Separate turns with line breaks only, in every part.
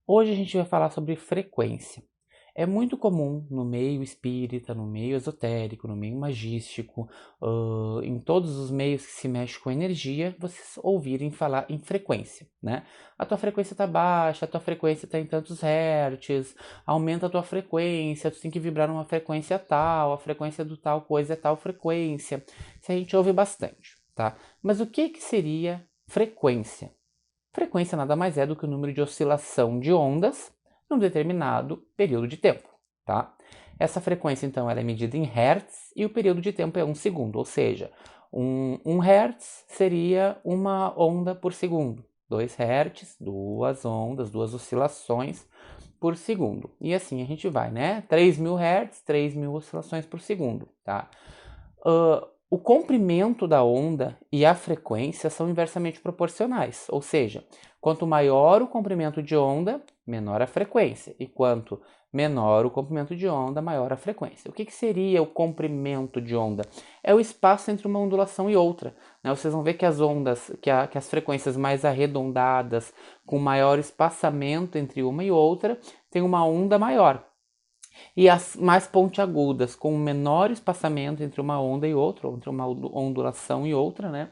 Hoje a gente vai falar sobre frequência. É muito comum no meio espírita, no meio esotérico, no meio magístico, em todos os meios que se mexe com energia, vocês ouvirem falar em frequência, né? A tua frequência está baixa, a tua frequência está em tantos hertz, aumenta a tua frequência, tu tem que vibrar numa frequência tal, a frequência do tal coisa é tal frequência. Isso a gente ouve bastante, tá? Mas o que seria frequência? Frequência nada mais é do que o número de oscilação de ondas num determinado período de tempo, tá? Essa frequência, então, ela é medida em hertz e o período de tempo é 1 segundo, ou seja, 1 hertz seria uma onda por segundo. 2 hertz, duas ondas, duas oscilações por segundo. E assim a gente vai, né? 3.000 hertz, 3.000 oscilações por segundo, tá? O comprimento da onda e a frequência são inversamente proporcionais, ou seja, quanto maior o comprimento de onda, menor a frequência, e quanto menor o comprimento de onda, maior a frequência. O que seria o comprimento de onda? É o espaço entre uma ondulação e outra, né? Vocês vão ver que as ondas, que as frequências mais arredondadas, com maior espaçamento entre uma e outra, tem uma onda maior. E as mais pontiagudas, com menor espaçamento entre uma onda e outra, ou entre uma ondulação e outra, né?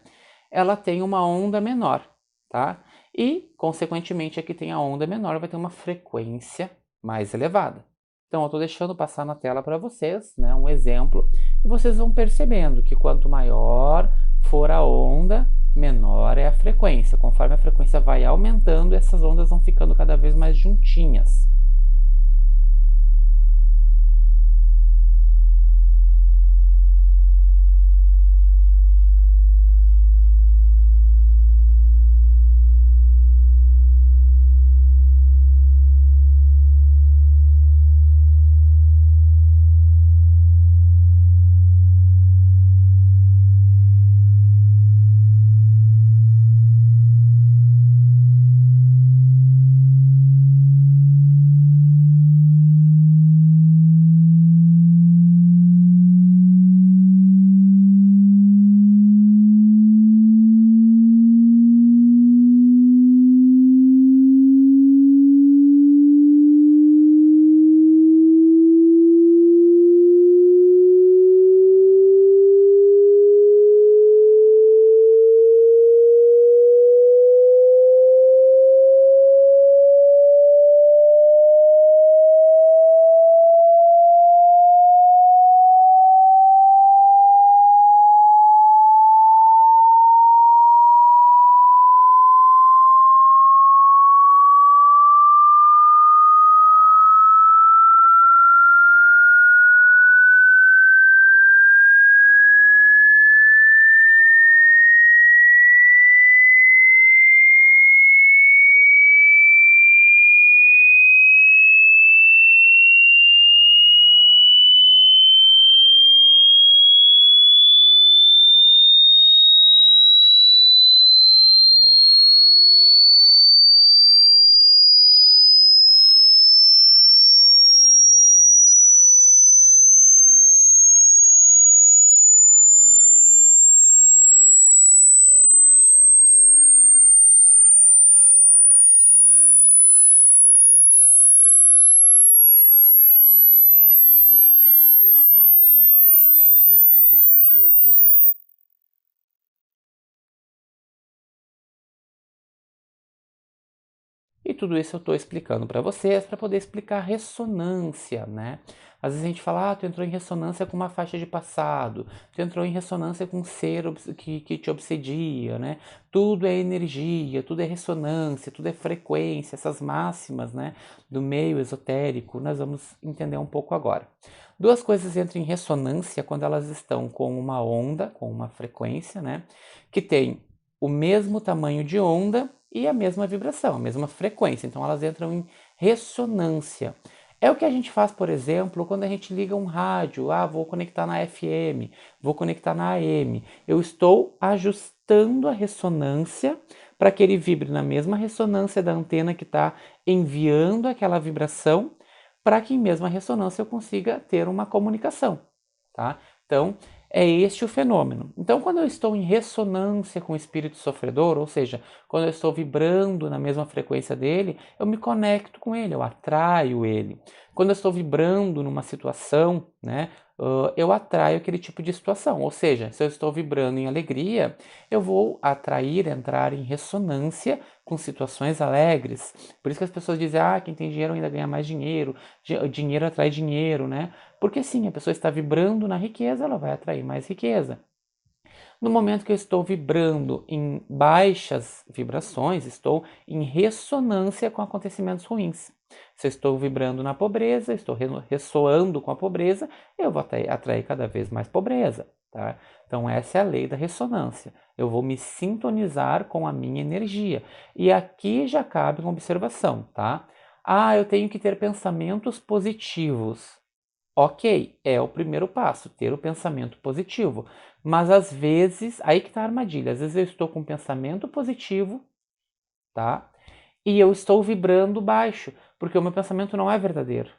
Ela tem uma onda menor, tá? E, consequentemente, a que tem a onda menor vai ter uma frequência mais elevada. Então, eu estou deixando passar na tela para vocês, né, um exemplo, e vocês vão percebendo que quanto maior for a onda, menor é a frequência. Conforme a frequência vai aumentando, essas ondas vão ficando cada vez mais juntinhas. E tudo isso eu estou explicando para vocês para poder explicar a ressonância, né? Às vezes a gente fala, tu entrou em ressonância com uma faixa de passado, tu entrou em ressonância com um ser que te obsedia, né? Tudo é energia, tudo é ressonância, tudo é frequência, essas máximas, né? Do meio esotérico, nós vamos entender um pouco agora. Duas coisas entram em ressonância quando elas estão com uma onda, com uma frequência, né? Que tem o mesmo tamanho de onda e a mesma vibração, a mesma frequência. Então elas entram em ressonância. É o que a gente faz, por exemplo, quando a gente liga um rádio. Ah, vou conectar na FM, vou conectar na AM. Eu estou ajustando a ressonância para que ele vibre na mesma ressonância da antena que está enviando aquela vibração, para que em mesma ressonância eu consiga ter uma comunicação, tá? Então, É este o fenômeno. Então, quando eu estou em ressonância com o espírito sofredor, ou seja, quando eu estou vibrando na mesma frequência dele, eu me conecto com ele, eu atraio ele. Quando eu estou vibrando numa situação, né, eu atraio aquele tipo de situação. Ou seja, se eu estou vibrando em alegria, eu vou atrair, entrar em ressonância com situações alegres. Por isso que as pessoas dizem, quem tem dinheiro ainda ganha mais dinheiro, dinheiro atrai dinheiro, né? Porque sim, a pessoa está vibrando na riqueza, ela vai atrair mais riqueza. No momento que eu estou vibrando em baixas vibrações, estou em ressonância com acontecimentos ruins. Se eu estou vibrando na pobreza, estou ressoando com a pobreza, eu vou atrair cada vez mais pobreza. Tá? Então, essa é a lei da ressonância. Eu vou me sintonizar com a minha energia. E aqui já cabe uma observação, tá? Eu tenho que ter pensamentos positivos. Ok, é o primeiro passo, ter o pensamento positivo. Mas às vezes, aí que está a armadilha. Às vezes eu estou com um pensamento positivo, tá? E eu estou vibrando baixo, porque o meu pensamento não é verdadeiro.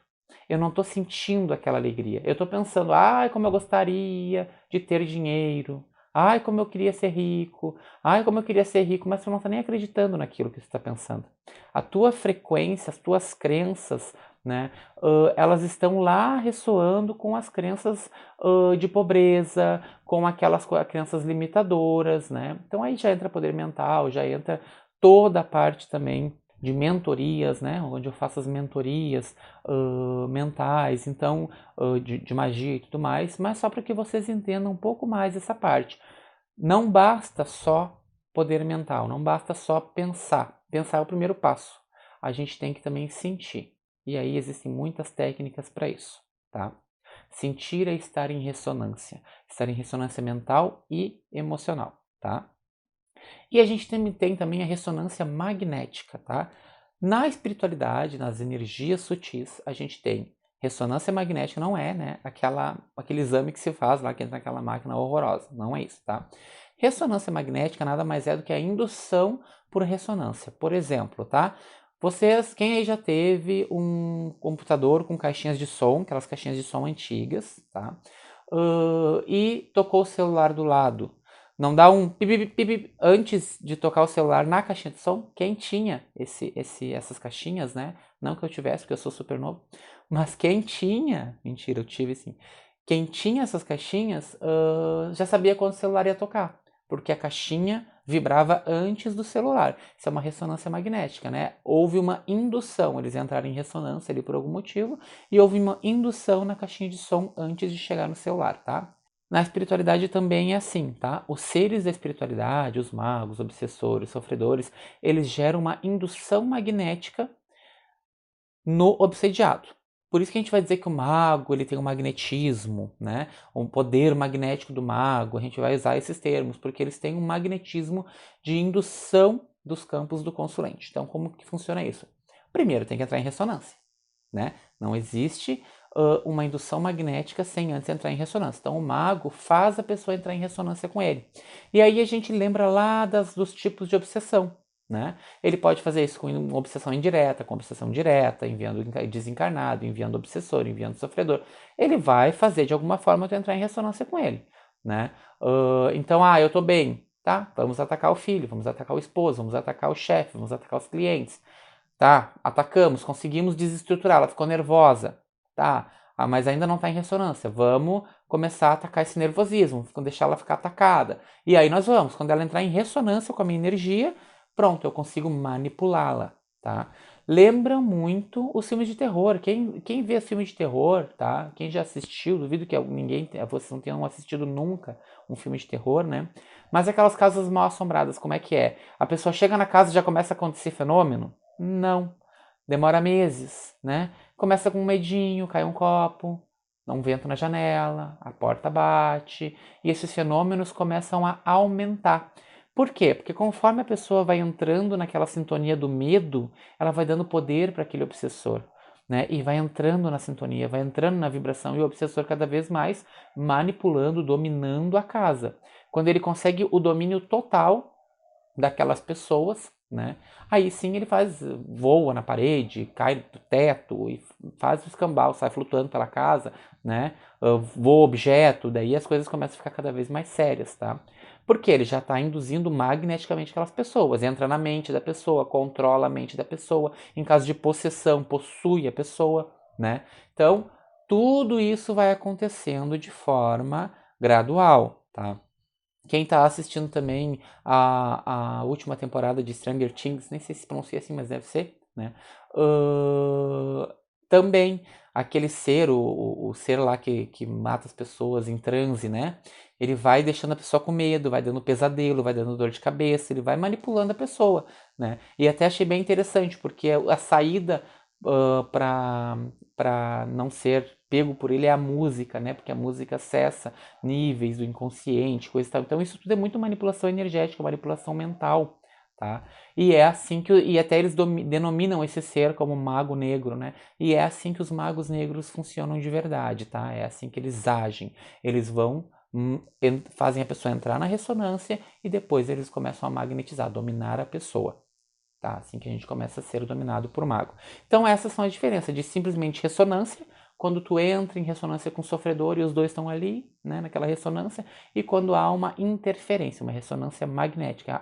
Eu não estou sentindo aquela alegria. Eu estou pensando, ai, como eu gostaria de ter dinheiro. Ai, como eu queria ser rico. Ai, como eu queria ser rico. Mas você não está nem acreditando naquilo que você está pensando. A tua frequência, as tuas crenças, né, elas estão lá ressoando com as crenças de pobreza, com aquelas crenças limitadoras, né? Então aí já entra poder mental, já entra toda a parte também de mentorias, né, onde eu faço as mentorias mentais, então de magia e tudo mais, mas só para que vocês entendam um pouco mais essa parte. Não basta só poder mental, não basta só pensar. Pensar é o primeiro passo. A gente tem que também sentir. E aí existem muitas técnicas para isso, tá? Sentir é estar em ressonância mental e emocional, tá? E a gente tem também a ressonância magnética, tá? Na espiritualidade, nas energias sutis, a gente tem ressonância magnética, não é, né? Aquele exame que se faz lá, que entra naquela máquina horrorosa. Não é isso, tá? Ressonância magnética nada mais é do que a indução por ressonância. Por exemplo, tá? Quem aí já teve um computador com caixinhas de som, aquelas caixinhas de som antigas, tá? E tocou o celular do lado. Não dá um pip, pip, pip, antes de tocar o celular na caixinha de som? Quem tinha essas caixinhas, né? Não que eu tivesse, porque eu sou super novo. Mas quem tinha, mentira, eu tive sim. Quem tinha essas caixinhas já sabia quando o celular ia tocar. Porque a caixinha vibrava antes do celular. Isso é uma ressonância magnética, né? Houve uma indução, eles entraram em ressonância ali por algum motivo, e houve uma indução na caixinha de som antes de chegar no celular, tá? Na espiritualidade também é assim, tá? Os seres da espiritualidade, os magos, obsessores, sofredores, eles geram uma indução magnética no obsediado. Por isso que a gente vai dizer que o mago ele tem um magnetismo, né? Um poder magnético do mago. A gente vai usar esses termos porque eles têm um magnetismo de indução dos campos do consulente. Então, como que funciona isso? Primeiro, tem que entrar em ressonância, né? Não existe uma indução magnética sem antes entrar em ressonância. Então, o mago faz a pessoa entrar em ressonância com ele. E aí a gente lembra lá dos tipos de obsessão, né? Ele pode fazer isso com uma obsessão indireta, com obsessão direta, enviando desencarnado, enviando obsessor, enviando sofredor. Ele vai fazer de alguma forma tu entrar em ressonância com ele, né? Então, eu tô bem, tá? Vamos atacar o filho, vamos atacar o esposo, vamos atacar o chefe, vamos atacar os clientes. Tá, atacamos, conseguimos desestruturar, ela ficou nervosa. Tá, mas ainda não está em ressonância. Vamos começar a atacar esse nervosismo, deixar ela ficar atacada. E aí nós vamos, quando ela entrar em ressonância com a minha energia, pronto, eu consigo manipulá-la, tá? Lembra muito os filmes de terror. Quem vê filme de terror, tá? Quem já assistiu, duvido que vocês não tenham assistido nunca um filme de terror, né? Mas aquelas casas mal assombradas, como é que é? A pessoa chega na casa e já começa a acontecer fenômeno? Não. Demora meses, né? Começa com um medinho, cai um copo, dá um vento na janela, a porta bate, e esses fenômenos começam a aumentar. Por quê? Porque conforme a pessoa vai entrando naquela sintonia do medo, ela vai dando poder para aquele obsessor, né? E vai entrando na sintonia, vai entrando na vibração, e o obsessor cada vez mais manipulando, dominando a casa. Quando ele consegue o domínio total daquelas pessoas, né? Aí sim ele voa na parede, cai do teto e faz o escambau, sai flutuando pela casa, né? Voa objeto, daí as coisas começam a ficar cada vez mais sérias, tá? Porque ele já está induzindo magneticamente aquelas pessoas, entra na mente da pessoa, controla a mente da pessoa, em caso de possessão, possui a pessoa, né? Então, tudo isso vai acontecendo de forma gradual, tá? Quem está assistindo também a última temporada de Stranger Things, nem sei se pronuncia assim, mas deve ser, né? Também aquele ser, o ser lá que mata as pessoas em transe, né? Ele vai deixando a pessoa com medo, vai dando pesadelo, vai dando dor de cabeça, ele vai manipulando a pessoa, né? E até achei bem interessante, porque a saída para não ser pego por ele é a música, né? Porque a música acessa níveis do inconsciente, coisa e tal. Então isso tudo é muito manipulação energética, manipulação mental, tá? E é assim e até eles denominam esse ser como mago negro, né? E é assim que os magos negros funcionam de verdade, tá? É assim que eles agem. Eles vão fazem a pessoa entrar na ressonância e depois eles começam a magnetizar, dominar a pessoa. Tá? Assim que a gente começa a ser dominado por mago. Então essas são as diferenças de simplesmente ressonância, quando tu entra em ressonância com o sofredor e os dois estão ali, né, naquela ressonância, e quando há uma interferência, uma ressonância magnética,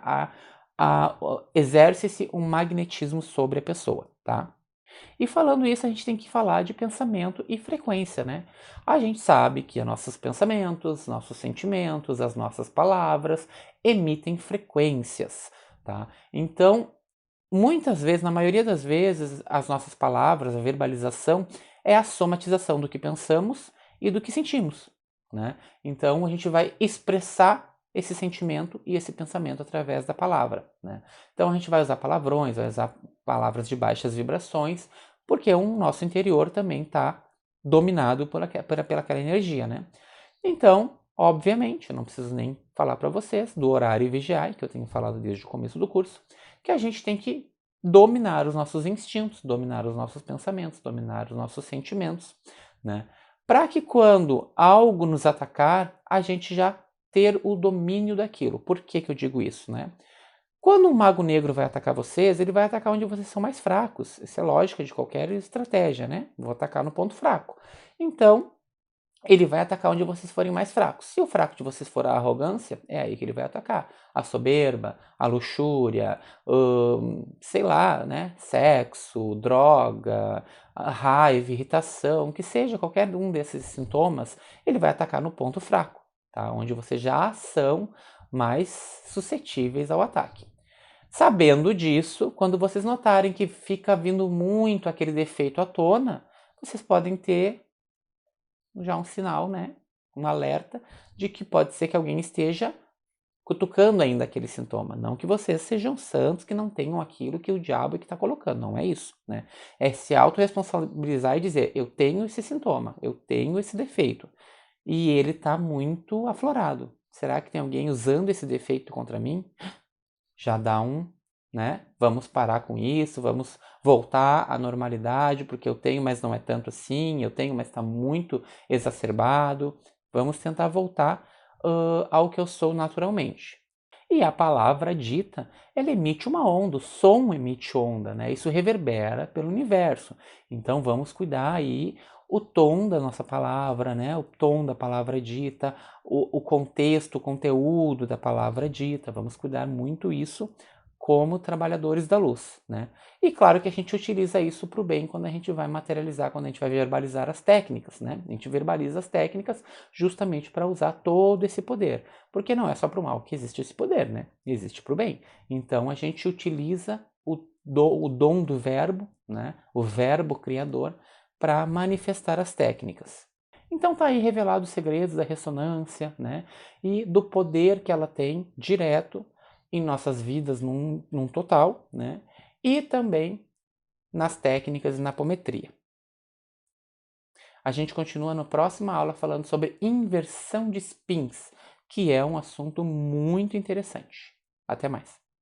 exerce-se um magnetismo sobre a pessoa, tá? E falando isso, a gente tem que falar de pensamento e frequência, né? A gente sabe que nossos pensamentos, nossos sentimentos, as nossas palavras emitem frequências, tá? Então, muitas vezes, na maioria das vezes, as nossas palavras, a verbalização, é a somatização do que pensamos e do que sentimos, né? Então a gente vai expressar esse sentimento e esse pensamento através da palavra, né? Então a gente vai usar palavrões, vai usar palavras de baixas vibrações, porque o nosso interior também está dominado pelaquela energia, né? Então, obviamente, eu não preciso nem falar para vocês do horário vigiai, que eu tenho falado desde o começo do curso, que a gente tem que dominar os nossos instintos, dominar os nossos pensamentos, dominar os nossos sentimentos, né? Para que quando algo nos atacar, a gente já ter o domínio daquilo. Por que que eu digo isso, né? Quando um mago negro vai atacar vocês, ele vai atacar onde vocês são mais fracos. Isso é lógica de qualquer estratégia, né? Vou atacar no ponto fraco. Então, ele vai atacar onde vocês forem mais fracos. Se o fraco de vocês for a arrogância, é aí que ele vai atacar. A soberba, a luxúria, sei lá, né? Sexo, droga, a raiva, irritação, que seja qualquer um desses sintomas, ele vai atacar no ponto fraco, tá? Onde vocês já são mais suscetíveis ao ataque. Sabendo disso, quando vocês notarem que fica vindo muito aquele defeito à tona, vocês podem ter já um sinal, né? Um alerta de que pode ser que alguém esteja cutucando ainda aquele sintoma. Não que vocês sejam santos, que não tenham aquilo que o diabo que está colocando. Não é isso, né? É se autorresponsabilizar e dizer: eu tenho esse sintoma, eu tenho esse defeito. E ele está muito aflorado. Será que tem alguém usando esse defeito contra mim? Já dá né? Vamos parar com isso, vamos voltar à normalidade, porque eu tenho, mas não é tanto assim, eu tenho, mas está muito exacerbado. Vamos tentar voltar ao que eu sou naturalmente. E a palavra dita, ela emite uma onda, o som emite onda, né? Isso reverbera pelo universo. Então vamos cuidar aí o tom da nossa palavra, né? O tom da palavra dita, o contexto, o conteúdo da palavra dita. Vamos cuidar muito isso como trabalhadores da luz, né? E claro que a gente utiliza isso para o bem quando a gente vai materializar, quando a gente vai verbalizar as técnicas, né? A gente verbaliza as técnicas justamente para usar todo esse poder. Porque não é só para o mal que existe esse poder, né? Existe para o bem. Então a gente utiliza o dom do verbo, né? O verbo criador, para manifestar as técnicas. Então tá aí revelado os segredos da ressonância, né? E do poder que ela tem direto em nossas vidas num total, né? E também nas técnicas e na apometria. A gente continua na próxima aula falando sobre inversão de spins, que é um assunto muito interessante. Até mais.